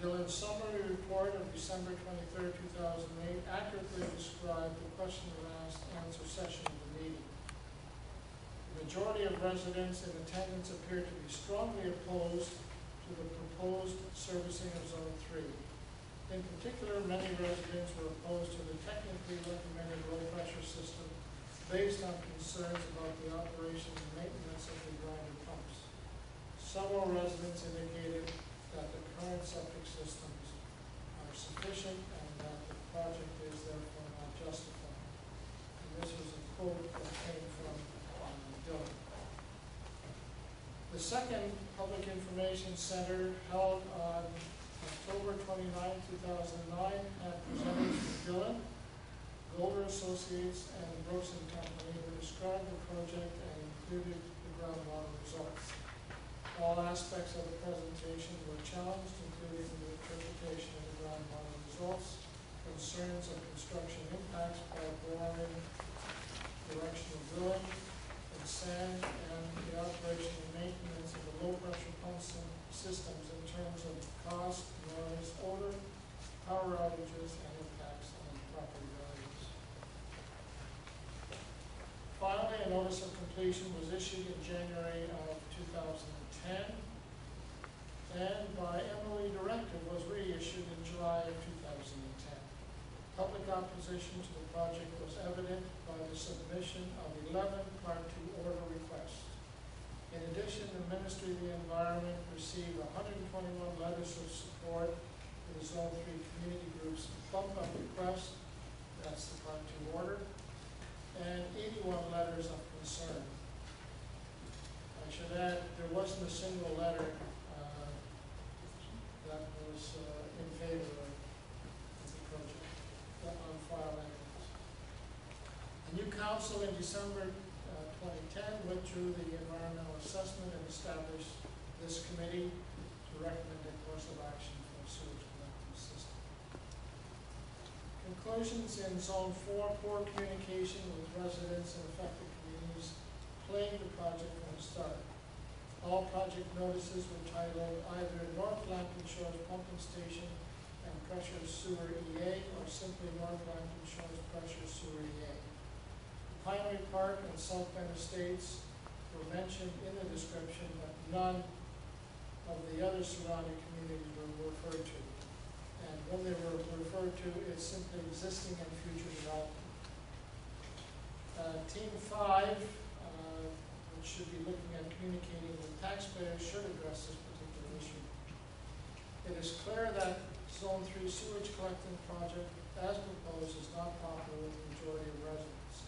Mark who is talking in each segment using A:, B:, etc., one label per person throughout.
A: Dillon's summary report of December 23, 2008 accurately described the question and answer session of the meeting. The majority of residents in attendance appeared to be strongly opposed to the proposed servicing of Zone 3. In particular, many residents were opposed to the technically recommended low-pressure system based on concerns about the operation and maintenance of the grinder pumps. Several residents indicated that the current septic systems are sufficient and that the project is therefore not justified. And this was a quote that came from Dillon. The second Public Information Center, held on October 29, 2009, had presenters from Dillon, Golder Associates, and Brooks and Company who described the project and included the groundwater results. All aspects of the presentation were challenged, including the interpretation of the groundwater results, concerns of construction impacts by boring, directional drilling, and sand, and the operation and maintenance of the low-pressure pump systems in terms of cost, noise, odor, power outages, and impacts on property values. Finally, a notice of completion was issued in January of 2010, and by Emily Directive was reissued in July of 2010. Public opposition to the project was evident by the submission of 11 Part 2 order requests. In addition, the Ministry of the Environment received 121 letters of support for the Zone 3 community groups bump up request, that's the Part 2 order, and 81 letters of concern. I should add, there wasn't a single letter that was in favor of the project on file anyways. A new council in December 2010 went through the environmental assessment and established this committee to recommend a course of action for a sewage collecting system. Conclusions in Zone 4, poor communication with residents and affected communities plagued the project from the start. All project notices were titled either North Lambton Shores Pumping Station and Pressure Sewer EA, or simply North Lambton Shores Pressure Sewer EA. Pinery Park and South Bend Estates were mentioned in the description, but none of the other surrounding communities were referred to. And when they were referred to, it's simply existing and future development. Team 5, which should be looking at communicating with taxpayers, should address this particular issue. It is clear that Zone 3 sewage collecting project, as proposed, is not popular with the majority of residents.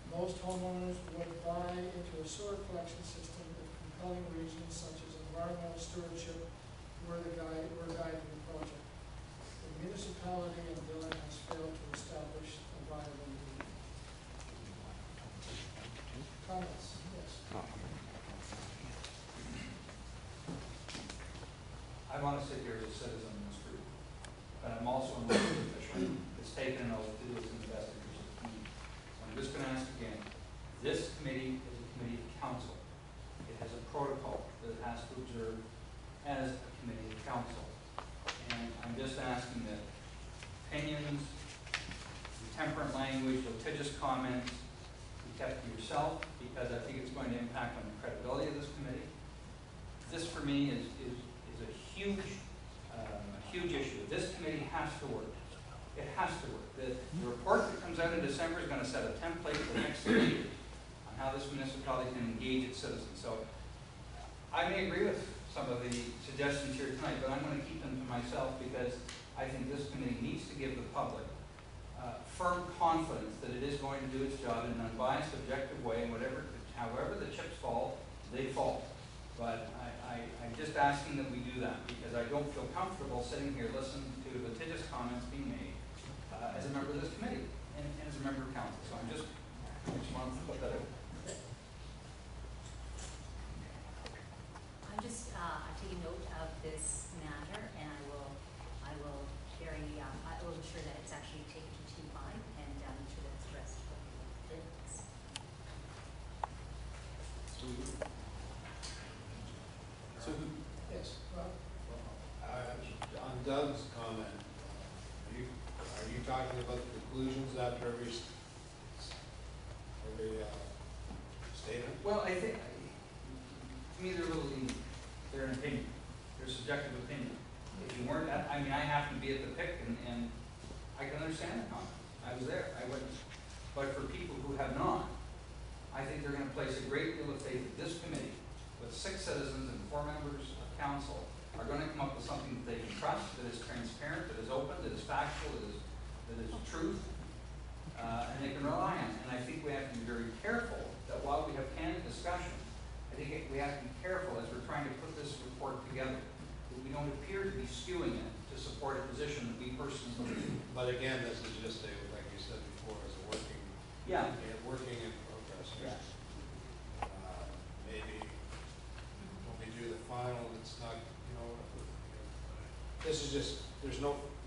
A: Most homeowners would buy into a sewer collection system if compelling reasons such as environmental stewardship were guiding the project. The municipality in Dillon has failed to establish a viable need. Comments? Yes.
B: I want to sit here as a citizen in this group, but I'm also an elected official that's taken an oath to do what's in the best interest of the community. So I'm just going to ask again, this committee is a committee of council. It has a protocol that it has to observe as a committee of council. And I'm just asking that opinions, intemperate language, litigious comments be kept to yourself, because I think it's going to impact on the credibility of this committee. This, for me, is a huge issue. This committee has to work. It has to work. The report that comes out in December is going to set a template for the next 3 years on how this municipality can engage its citizens. So I may agree with some of the suggestions here tonight, but I'm going to keep them to myself, because I think this committee needs to give the public firm confidence that it is going to do its job in an unbiased, objective way, and however the chips fall, they fall. But I'm just asking that we do that, because I don't feel comfortable sitting here listening to litigious comments being made as a member of this committee and as a member of council. So I just wanted to put that out.
C: I'm just taking note of this matter, and I will ensure that it's actually taken to Team 5 and make sure that it's addressed.
A: Okay.
D: So,
A: Yes. Well,
D: I'm On Doug's comment, are you talking about the conclusions after every statement?
B: Well, I think, to me, they're an opinion, they're subjective opinion. If you weren't, I mean, I happen to be at the PIC, and I can understand the comment. I was there, I wouldn't. But for people who have not, I think they're gonna place a great deal of faith that this committee, with 6 citizens and 4 members of council, are gonna come up with something that they can trust, that is transparent, that is open, that is factual, that is truth, and they can rely on it. And I think we have to be very careful that while we have candid discussion, I think we have to be careful as we're trying to put this report together, that we don't appear to be skewing it to support a position that we personally believe.
D: But again, this is just a, like you said before, is a working,
B: Yeah.
D: working in progress.
B: Yeah.
D: Maybe when we do the final, it's not, this is just,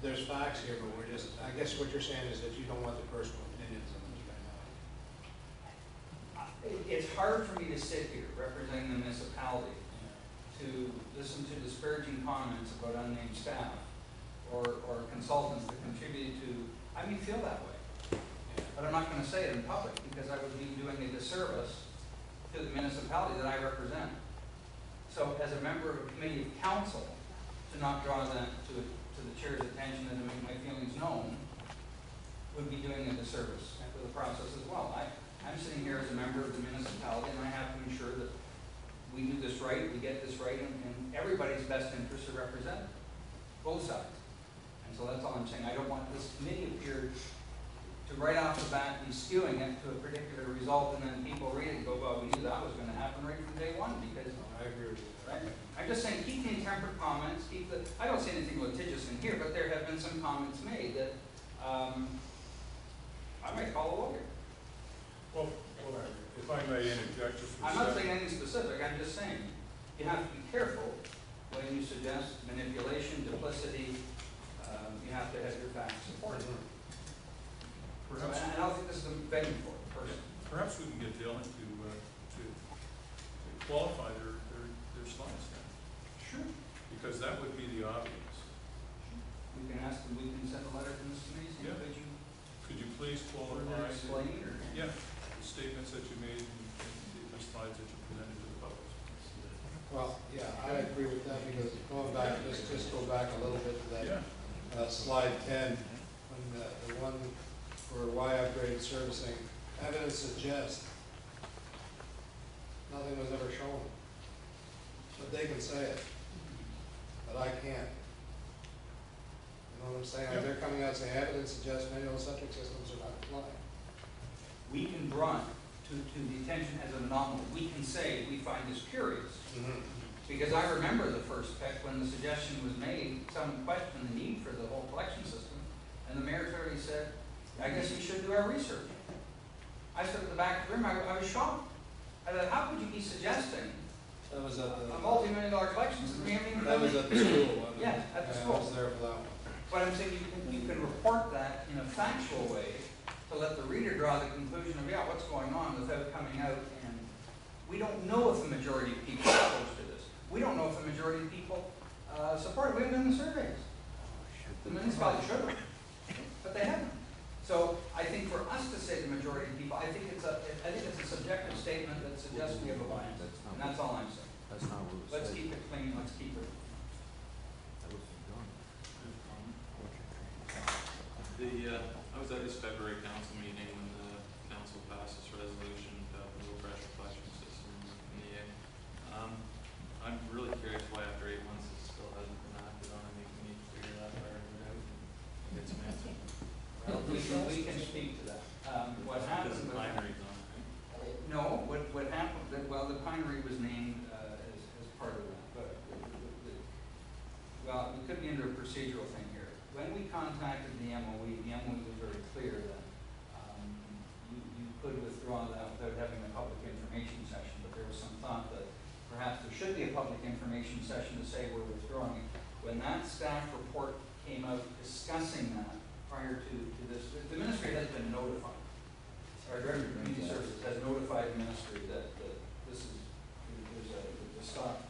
D: there's facts here, but we're just, I guess what you're saying is that you don't want the personal opinions on this right now.
B: It's hard for me to sit here representing the municipality to listen to disparaging comments about unnamed staff or consultants that contributed to, I may feel that way. But I'm not going to say it in public because I would be doing a disservice to the municipality that I represent. So as a member of a committee of council, to not draw that to the chair's attention and to make my feelings known would be doing a disservice to the process as well. I'm sitting here as a member of the municipality and I have to ensure that we do this right, we get this right, and everybody's best interests are represented, both sides. And so that's all I'm saying. I don't want this committee appear to right off the bat be skewing it to a particular result, and then people read it and go, well, we knew that was going to happen right from day one, because
D: I agree with you.
B: right? I'm just saying, keep the intemperate comments, I don't see anything litigious in here, but there have been some comments made that I might call a lawyer.
E: Well, if I may interject just for a
B: I'm not
E: second.
B: saying anything specific, I'm just saying, you have to be careful when you suggest manipulation, duplicity, you have to have your facts supported.
E: Perhaps,
B: And I don't think this is a venue for it, personally.
E: perhaps we can get Dylan to qualify their slides then,
B: Sure.
E: because that would be the obvious.
B: We can ask them, we can send a letter from this committee, saying,
E: Yeah.
B: could you
E: Could you please
B: further
E: qualify?
B: explain, or?
E: Yeah, the statements that you made and the slides that you presented to the public.
D: Well, yeah, I agree with that because going back, just go back a little bit to that.
E: Yeah.
D: Slide 10, when the one for Y upgrade servicing, evidence suggests nothing was ever shown. But they can say it, but I can't. You know what I'm saying?
E: Yeah.
D: They're coming out saying evidence suggests manual septic systems are not compliant.
B: We can draw it to the attention as an anomaly. We can say we find this curious. Because I remember the first PEC when the suggestion was made, someone questioned the need for the whole collection system, and the mayor clearly said, I guess we should do our research. I stood at the back of the room, I was shocked. I thought, how could you be suggesting
D: That was at
B: a multi-million-dollar collection system? We haven't even
D: that
B: done
D: was
B: it.
D: at the school, wasn't it?
B: Yeah, at the
D: Yeah,
B: school.
D: I was there for that one.
B: But I'm saying you can report that in a factual way to let the reader draw the conclusion of, yeah, what's going on without coming out. And we don't know if the majority of people are opposed to this. We don't know if the majority of people support it. We haven't done the surveys. The municipality should have, but they haven't. So I think for us to say the majority of people, I think it's a subjective statement that suggests we have a bias, and that's all I'm saying.
F: That's not what it
B: Let's
F: says.
B: keep it clean. Let's keep it.
F: That was done.
G: I was at this February council meeting when the council passed this resolution about the low pressure collection system in the air. I'm really curious why after 8 months it still hasn't been acted on. I think we need to figure that part out and get some answers.
B: Well, we can speak to that. What happened
G: Because the
B: was,
G: pinery's on it, right?
B: no, what happened, well, the pinery was named as part of that, but, well, it could be under a procedural thing here. When we contacted the MOE was very clear that you could withdraw that without having a public information session, but there was some thought that perhaps there should be a public information session to say we're withdrawing it. When that staff report came out discussing that prior to this, the ministry has been notified. Our Director of Community Services has notified the ministry that this is, there's a stop